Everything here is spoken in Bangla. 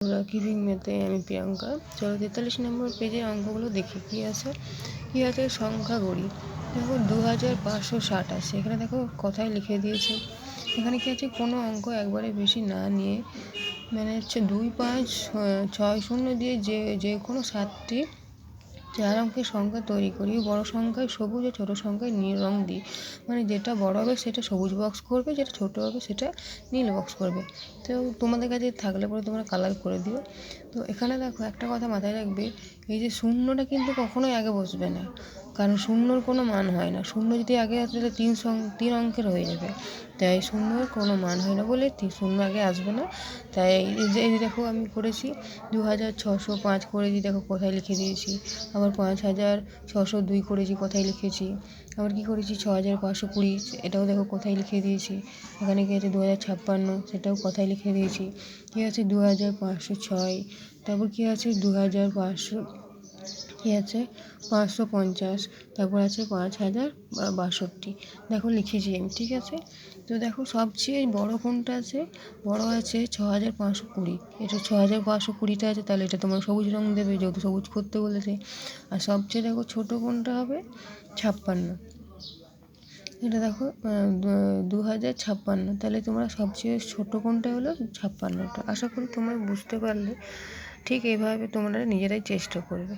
কিপিং ম্যাথে আমি প্রিয়াঙ্কা। চলো 43 নম্বর পেজের অঙ্কগুলো দেখি কী আছে। কী আছে সংখ্যা গড়ি। দেখো 2560 আছে, এখানে দেখো কথায় লিখে দিয়েছে। এখানে কী আছে, কোনো অঙ্ক একবারে বেশি না নিয়ে মানে হচ্ছে 2 5 6 0 দিয়ে যে কোনো 7টি 4 অঙ্কের সংখ্যা তৈরি করি। বড় সংখ্যায় সবুজ ও ছোটো সংখ্যায় নীল রং দিই। মানে যেটা বড় হবে সেটা সবুজ বক্স করবে, যেটা ছোটো হবে সেটা নীল বক্স করবে। তো তোমাদের কাছে থাকলে পরে তোমরা কালার করে দিও। তো এখানে দেখো একটা কথা মাথায় রাখবে, এই যে শূন্যটা কিন্তু কখনোই আগে বসবে না, কারণ শূন্যর কোনো মান হয় না। শূন্য যদি আগে আসে তাহলে 3 অঙ্কের হয়ে যাবে, তাই শূন্যর কোনো মান হয় না বলে শূন্য আগে আসবে না। তাই এই যে দেখো আমি করেছি 2605 করেছি, দেখো কোথায় লিখে দিয়েছি। আবার 5602 করেছি, কোথায় লিখেছি। আবার কি করেছি 6520, এটাও দেখো কোথায় লিখে দিয়েছি। এখানে কি আছে 2056, সেটাও কোথায় লিখে দিয়েছি। কী আছে 2506, তারপর কী আছে 2500, কী আছে 550, তারপর আছে 5062, দেখো লিখেছি আমি, ঠিক আছে। তো দেখো সবচেয়ে বড় কোনটা আছে, বড় আছে 6520। এটা 6520টা আছে, তাহলে এটা তোমার সবুজ রং দেবে যেহেতু সবুজ করতে বলেছে। আর সবচেয়ে দেখো ছোটো কোনটা হবে 56, এটা দেখো 2056, তাহলে তোমরা সবচেয়ে ছোটো কোনটা হলো 56টা। আশা করি তোমরা বুঝতে পারলে। ঠিক এইভাবে তোমরা নিজেরাই চেষ্টা করবে।